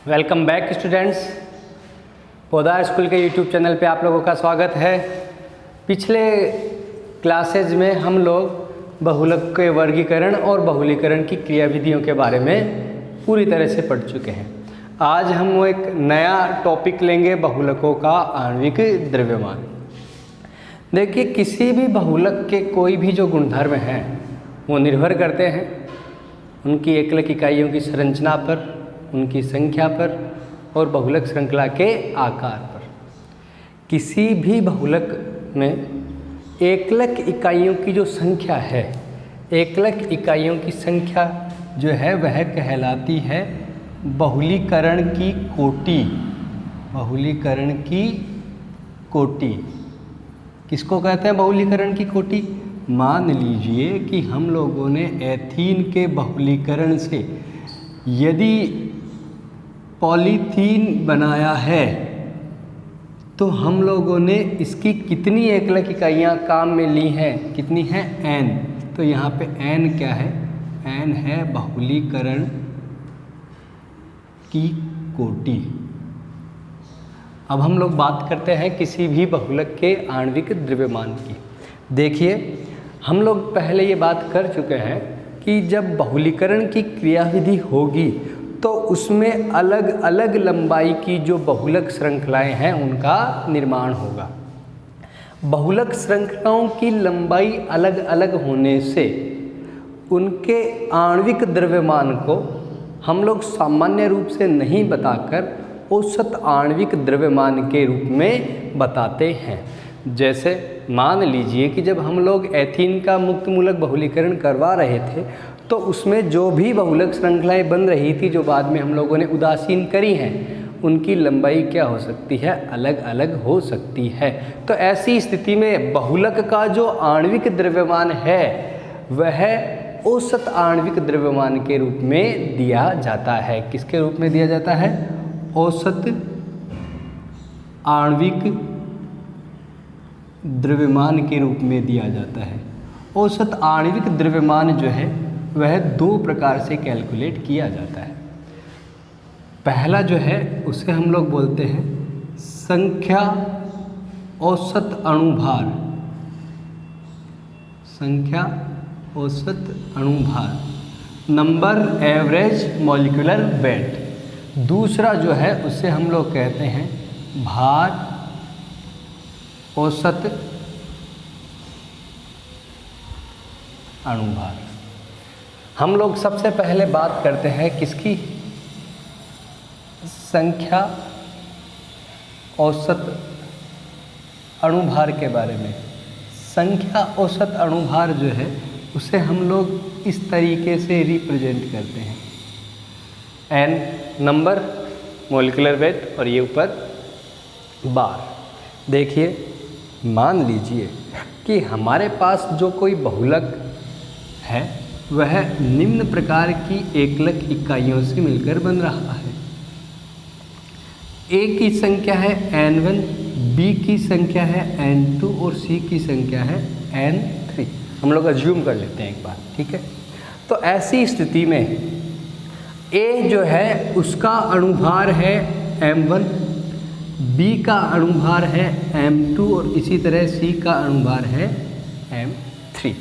Welcome back students. पौधा school के YouTube channel पे आप लोगों का स्वागत है। पिछले क्लासेज में हम लोग बहुलक के वर्गीकरण और बहुलीकरण की क्रियाविधियों के बारे में पूरी तरह से पढ़ चुके हैं। आज हम एक नया टॉपिक लेंगे, बहुलकों का आणविक द्रव्यमान। देखिए, किसी भी बहुलक के कोई भी जो गुणधर्म हैं वो निर्भर करते हैं उनकी एकलक इकाइयों की संरचना पर, उनकी संख्या पर और बहुलक श्रृंखला के आकार पर। किसी भी बहुलक में एकलक इकाइयों की जो संख्या है, एकलक इकाइयों की संख्या जो है वह कहलाती है बहुलीकरण की कोटि। बहुलीकरण की कोटि किसको कहते हैं? बहुलीकरण की कोटि। मान लीजिए कि हम लोगों ने एथीन के बहुलीकरण से यदि पॉलीथीन बनाया है तो हम लोगों ने इसकी कितनी एकलक इकाइयाँ काम में ली हैं? कितनी हैं? n। तो यहाँ पे n क्या है? n है बहुलीकरण की कोटि। अब हम लोग बात करते हैं किसी भी बहुलक के आणविक द्रव्यमान की। देखिए, हम लोग पहले ये बात कर चुके हैं कि जब बहुलीकरण की क्रियाविधि होगी तो उसमें अलग अलग लंबाई की जो बहुलक श्रृंखलाएं हैं उनका निर्माण होगा। बहुलक श्रृंखलाओं की लंबाई अलग अलग होने से उनके आणविक द्रव्यमान को हम लोग सामान्य रूप से नहीं बताकर औसत आणविक द्रव्यमान के रूप में बताते हैं। जैसे मान लीजिए कि जब हम लोग एथीन का मुक्त मूलक बहुलीकरण करवा रहे थे तो उसमें जो भी बहुलक श्रृंखलाएं बन रही थी, जो बाद में हम लोगों ने उदासीन करी हैं, उनकी लंबाई क्या हो सकती है? अलग अलग हो सकती है। तो ऐसी स्थिति में बहुलक का जो आणविक द्रव्यमान है वह औसत आणविक द्रव्यमान के रूप में दिया जाता है। किसके रूप में दिया जाता है? औसत आणविक द्रव्यमान के रूप में दिया जाता है। औसत आणविक द्रव्यमान जो है वह दो प्रकार से कैलकुलेट किया जाता है। पहला जो है उसे हम लोग बोलते हैं संख्या औसत अणुभार। संख्या औसत अणुभार, नंबर एवरेज मॉलिक्यूलर वेट। दूसरा जो है उसे हम लोग कहते हैं भार औसत अणुभार। हम लोग सबसे पहले बात करते हैं किसकी? संख्या औसत अणुभार के बारे में। संख्या औसत अणुभार जो है उसे हम लोग इस तरीके से रिप्रेजेंट करते हैं। n नंबर मॉलिक्यूलर वेट और ये ऊपर बार। देखिए, मान लीजिए कि हमारे पास जो कोई बहुलक है वह निम्न प्रकार की एकलक इकाइयों से मिलकर बन रहा है। A की संख्या है n1, B की संख्या है n2 और C की संख्या है n3। हम लोग अज्यूम कर लेते हैं एक बार, ठीक है? तो ऐसी स्थिति में A जो है उसका अणुभार है m1, B का अणुभार है m2 और इसी तरह C का अणुभार है m3।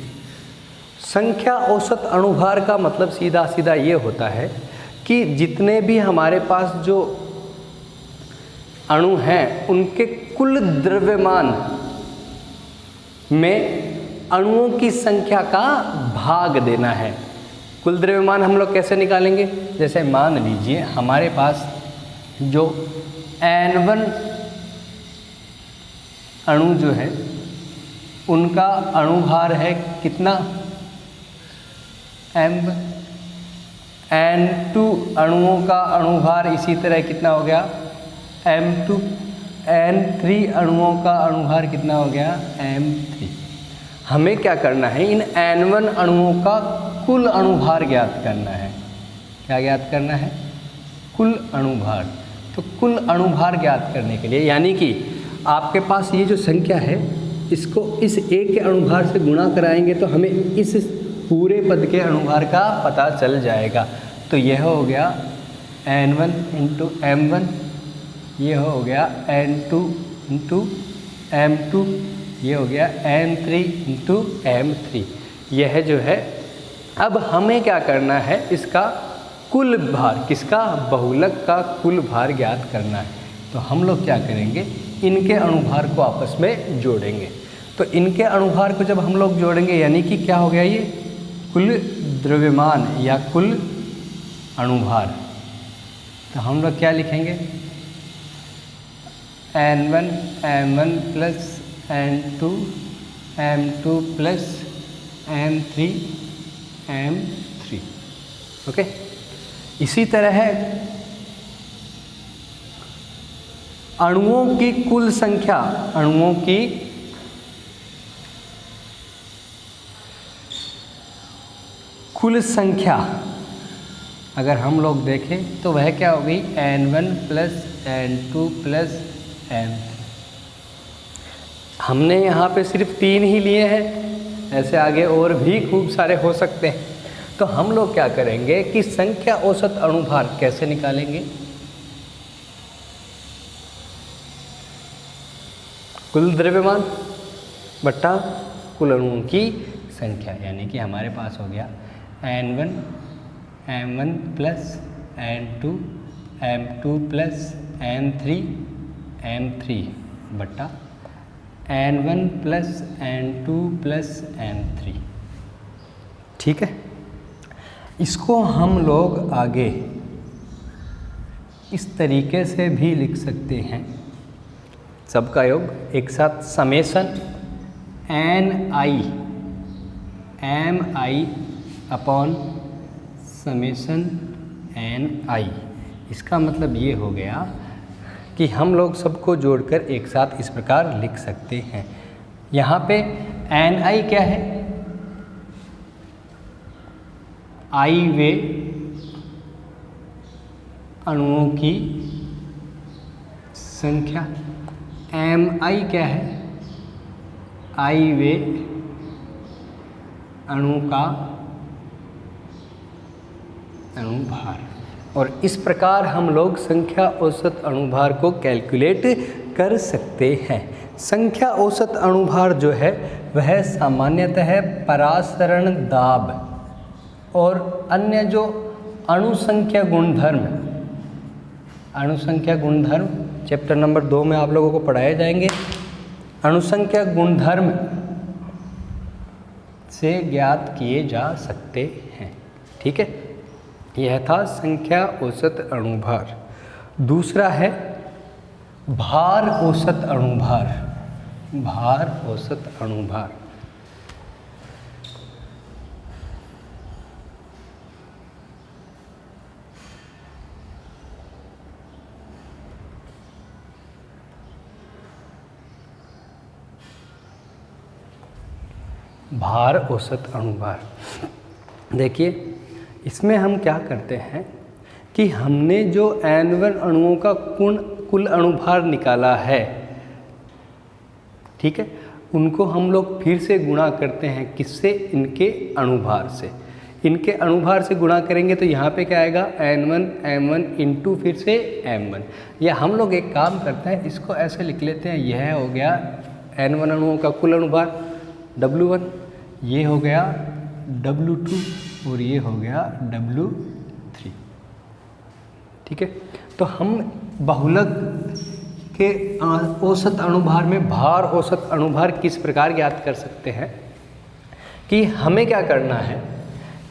संख्या औसत अणुभार का मतलब सीधा सीधा ये होता है कि जितने भी हमारे पास जो अणु हैं उनके कुल द्रव्यमान में अणुओं की संख्या का भाग देना है। कुल द्रव्यमान हम लोग कैसे निकालेंगे? जैसे मान लीजिए हमारे पास जो n1 अणु जो है उनका अणुभार है कितना? m। n2 अणुओं का अणुभार इसी तरह कितना हो गया? m2। n3 अणुओं का अणुभार कितना हो गया? m3। हमें क्या करना है? इन n1 अणुओं का कुल अणुभार ज्ञात करना है। क्या ज्ञात करना है? कुल अणुभार। तो कुल अणुभार ज्ञात करने के लिए, यानी कि आपके पास ये जो संख्या है इसको इस A के अणुभार से गुणा कराएंगे तो हमें इस पूरे पद के अणुभार का पता चल जाएगा। तो यह हो गया N1 इंटू M1, ये हो गया N2 इंटू M2, ये हो गया N3 इंटू M3। यह जो है, अब हमें क्या करना है, इसका कुल भार, किसका, बहुलक का कुल भार ज्ञात करना है। तो हम लोग क्या करेंगे, इनके अणुभार को आपस में जोड़ेंगे। तो इनके अणुभार को जब हम लोग जोड़ेंगे, यानी कि क्या हो गया, ये कुल द्रव्यमान या कुल अणुभार। तो हम लोग क्या लिखेंगे, N1 M1 plus N2 M2 plus M3 M3। Okay, इसी तरह है अणुओं की कुल संख्या, अणुओं की कुल संख्या अगर हम लोग देखें तो वह क्या होगी, N1 plus N2 plus M3। हमने यहाँ पे सिर्फ 3 ही लिए हैं, ऐसे आगे और भी खूब सारे हो सकते हैं। तो हम लोग क्या करेंगे कि संख्या औसत अणुभार कैसे निकालेंगे, कुल द्रव्यमान बट्टा कुल अणुओं की संख्या, यानी कि हमारे पास हो गया N1 M1 plus N2 M2 plus N3 M3 बट्टा N1 plus N2 plus M3। ठीक है, इसको हम लोग आगे इस तरीके से भी लिख सकते हैं, सबका योग एक साथ, summation Ni Mi upon summation Ni। इसका मतलब ये हो गया कि हम लोग सबको जोड़कर एक साथ इस प्रकार लिख सकते हैं। यहाँ पे Ni क्या है, I वे अणुओं की संख्या, Mi क्या है, I वे अणु का अणुभार। और इस प्रकार हम लोग संख्या औसत अणुभार को कैलकुलेट कर सकते हैं। संख्या औसत अणुभार जो है वह सामान्यतः परासरण दाब और अन्य जो अणुसंख्या गुणधर्म, अणुसंख्या गुणधर्म चैप्टर नंबर 2 में आप लोगों को पढ़ाए जाएंगे, अणुसंख्या गुणधर्म से ज्ञात किए जा सकते हैं। ठीक है, यह था संख्या औसत अणुभार। दूसरा है भार औसत अणुभार, भार औसत अणुभार। भार औसत अणुभार, देखिए इसमें हम क्या करते हैं कि हमने जो N1 अणुओं का कुल अणुभार निकाला है, ठीक है, उनको हम लोग फिर से गुणा करते हैं, किससे, इनके अणुभार से। इनके अणुभार से गुणा करेंगे तो यहाँ पे क्या आएगा, N1 M1 इंटू फिर से M1। या हम लोग एक काम करते हैं, इसको ऐसे लिख लेते हैं, यह हो गया N1 अणुओं का कुल अणुभार W1, ये हो गया W2 और ये हो गया W3। ठीक है, तो हम बहुलक के औसत अणुभार में भार औसत अणुभार किस प्रकार ज्ञात कर सकते हैं कि हमें क्या करना है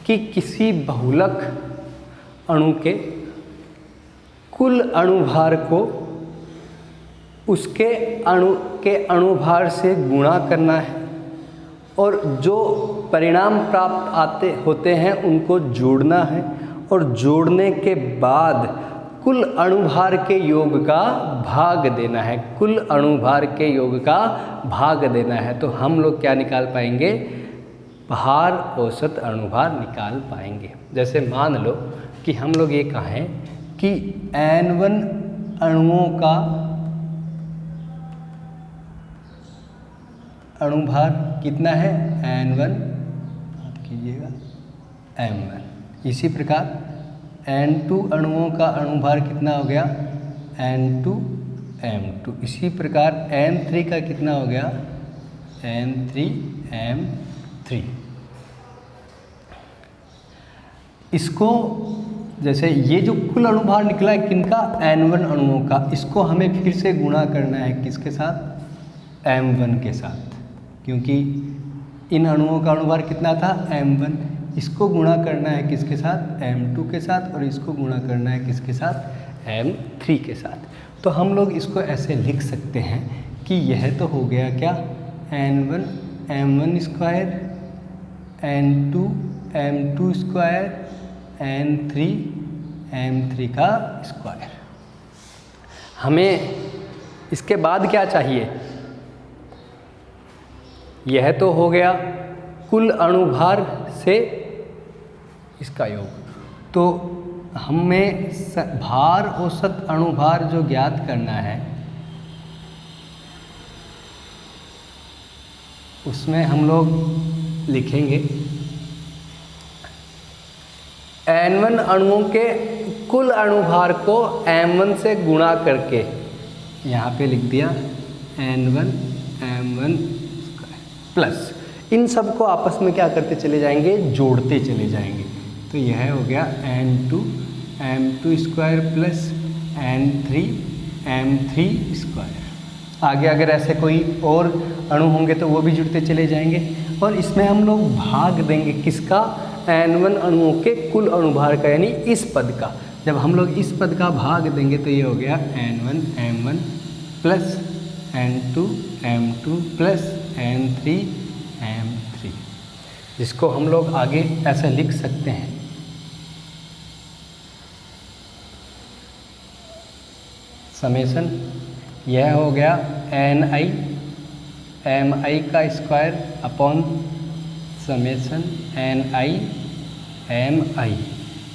कि किसी बहुलक अणु के कुल अणुभार को उसके अणु के अणुभार से गुणा करना है और जो परिणाम प्राप्त होते हैं उनको जोड़ना है और जोड़ने के बाद कुल अणुभार के योग का भाग देना है, कुल अणुभार के योग का भाग देना है। तो हम लोग क्या निकाल पाएंगे, भार औसत अणुभार निकाल पाएंगे। जैसे मान लो कि हम लोग ये कहें कि N1 अणुओं का अणुभार कितना है, N1 आप कीजिएगा M1। इसी प्रकार N2 अणुओं का अणुभार कितना हो गया, N2M2। इसी प्रकार N3 का कितना हो गया, N3M3। इसको जैसे ये जो कुल अणुभार निकला है किनका, N1 अणुओं का, इसको हमें फिर से गुणा करना है किसके साथ, M1 के साथ, क्योंकि इन अणुओं का अणुभार कितना था, M1। इसको गुणा करना है किसके साथ, M2 के साथ, और इसको गुणा करना है किसके साथ, M3 के साथ। तो हम लोग इसको ऐसे लिख सकते हैं कि यह तो हो गया क्या, N1 M1 square, N2 M2 square, N3 M3 का स्क्वायर। हमें इसके बाद क्या चाहिए, यह तो हो गया कुल अणुभार से इसका योग, तो हमें भार औसत अणुभार जो ज्ञात करना है उसमें हम लोग लिखेंगे N1 अणुओं के कुल अणुभार को M1 से गुणा करके, यहाँ पे लिख दिया N1 M1 प्लस, इन सब को आपस में क्या करते चले जाएंगे, जोड़ते चले जाएंगे। तो यह हो गया N2 M2 square plus N3 M3 square. आगे अगर ऐसे कोई और अणु होंगे तो वो भी जुड़ते चले जाएंगे, और इसमें हम लोग भाग देंगे किसका, N1 अणुओं के कुल अणुभार का, यानी इस पद का। जब हम लोग इस पद का भाग देंगे तो ये हो गया N1 M1 plus N2 M2 plus N3 M3, जिसको हम लोग आगे ऐसे लिख सकते हैं, समेशन यह हो गया Ni Mi का square upon summation Ni Mi।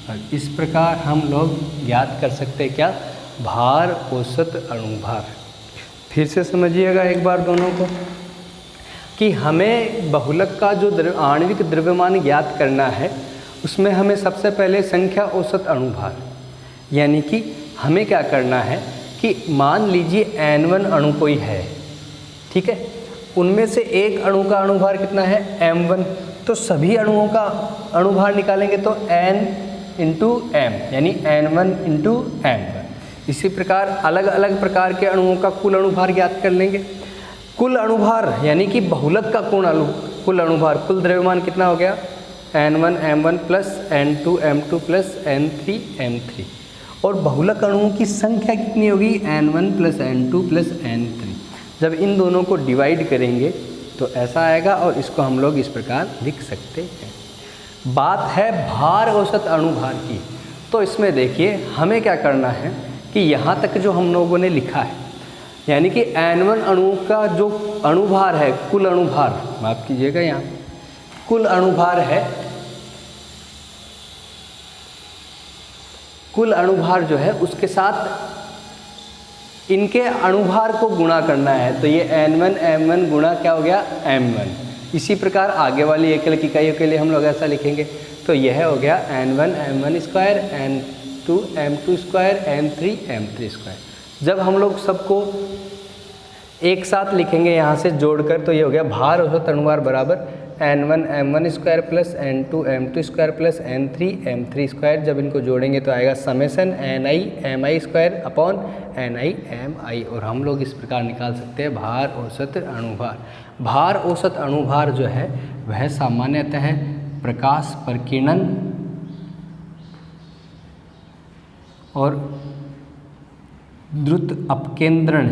और इस प्रकार हम लोग ज्ञात कर सकते हैं क्या, भार औसत अणुभार। फिर से समझिएगा एक बार दोनों को, कि हमें बहुलक का जो आणविक द्रव्यमान ज्ञात करना है उसमें हमें सबसे पहले संख्या औसत अणुभार, यानी कि हमें क्या करना है कि मान लीजिए N1 अणु कोई है, ठीक है, उनमें से एक अणु का अणुभार कितना है, M1, तो सभी अणुओं का अणुभार निकालेंगे तो N इंटू M, यानी N1 इंटू M1। इसी प्रकार अलग अलग प्रकार के अणुओं का कुल अणुभार ज्ञात कर लेंगे। कुल अणुभार यानी कि बहुलक का कुल अणुभार, कुल द्रव्यमान कितना हो गया, N1 M1 plus N2 M2 plus N3 M3। और बहुलक अणुओं की संख्या कितनी होगी, N1 plus N2 plus N3। जब इन दोनों को डिवाइड करेंगे तो ऐसा आएगा, और इसको हम लोग इस प्रकार लिख सकते हैं। बात है भार औसत अणुभार की, तो इसमें देखिए हमें क्या करना है कि यहाँ तक जो हम लोगों ने लिखा है, यानी कि N1 अणु का जो अणुभार है, कुल अणुभार, माफ कीजिएगा, यहाँ कुल अणुभार है, कुल अणुभार जो है उसके साथ इनके अणुभार को गुणा करना है, तो ये N1 M1 गुणा क्या हो गया, M1। इसी प्रकार आगे वाली एकल की इकाइयों के लिए हम लोग ऐसा लिखेंगे, तो यह हो गया N1 M1 square, N2 M2 square, N3 M3 square. जब हम लोग सबको एक साथ लिखेंगे यहाँ से जोड़कर, तो ये हो गया भार औसत अणुभार बराबर N1 M1 square plus N2 M2 square plus N3 M3 square. जब इनको जोड़ेंगे तो आएगा summation Ni Mi square upon Ni Mi, और हम लोग इस प्रकार निकाल सकते हैं भार औसत अणुभार। भार औसत अणुभार जो है वह सामान्यतः प्रकाश प्रकीर्णन और द्रुत अपकेंद्रण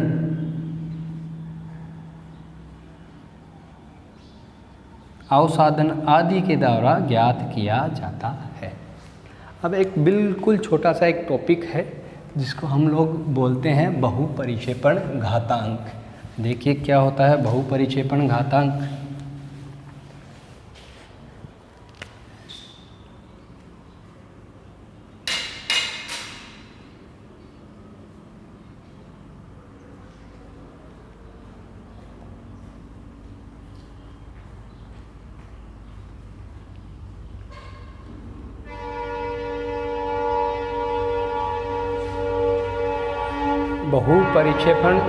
अवसादन आदि के द्वारा ज्ञात किया जाता है। अब एक बिल्कुल छोटा सा एक टॉपिक है जिसको हम लोग बोलते हैं बहुपरिक्षेपण घातांक। देखिए क्या होता है बहुपरिक्षेपण घातांक। बहुपरिक्षेपण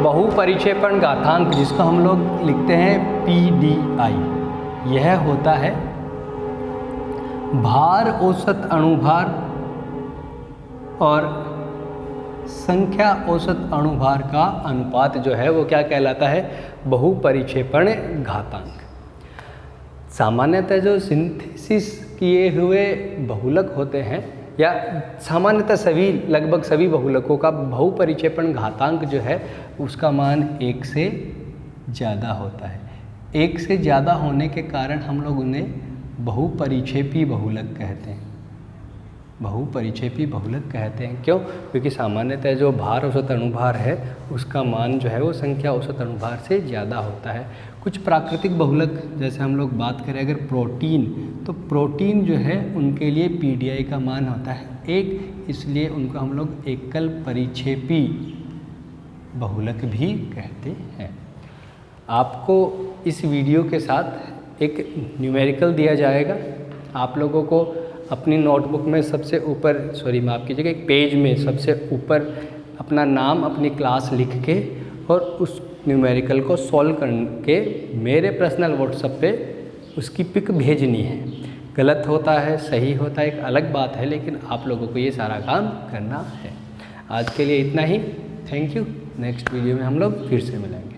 बहुपरिक्षेपण घातांक, जिसको हम लोग लिखते हैं PDI, यह होता है भार औसत अणुभार और संख्या औसत अणुभार का अनुपात जो है वो क्या कहलाता है, बहुपरिक्षेपण घातांक। सामान्यतः जो सिंथेसिस किए हुए बहुलक होते हैं, या सामान्यतः सभी लगभग सभी बहुलकों का बहुपरिक्षेपण घातांक जो है उसका मान 1 से ज़्यादा होता है। 1 से ज़्यादा होने के कारण हम लोग उन्हें बहुपरिक्षेपी बहुलक कहते हैं। बहुपरिक्षेपी बहुलक कहते हैं क्यों? क्योंकि सामान्यतः जो भार औसत अणुभार है उसका मान जो है वो संख्या औसत अणुभार से ज़्यादा होता है। कुछ प्राकृतिक बहुलक, जैसे हम लोग बात करें अगर प्रोटीन, तो प्रोटीन जो है उनके लिए PDI का मान होता है 1, इसलिए उनको हम लोग एकल परिक्षेपी बहुलक भी कहते हैं। आपको इस वीडियो के साथ एक न्यूमेरिकल दिया जाएगा। आप लोगों को अपनी नोटबुक में सबसे ऊपर, माफ़ कीजिएगा, एक पेज में सबसे ऊपर अपना नाम, अपनी क्लास लिख के और उस न्यूमेरिकल को सॉल्व करके मेरे पर्सनल व्हाट्सएप पे उसकी पिक भेजनी है। गलत होता है, सही होता है, एक अलग बात है, लेकिन आप लोगों को ये सारा काम करना है। आज के लिए इतना ही। Thank you. नेक्स्ट वीडियो में हम लोग फिर से मिलेंगे।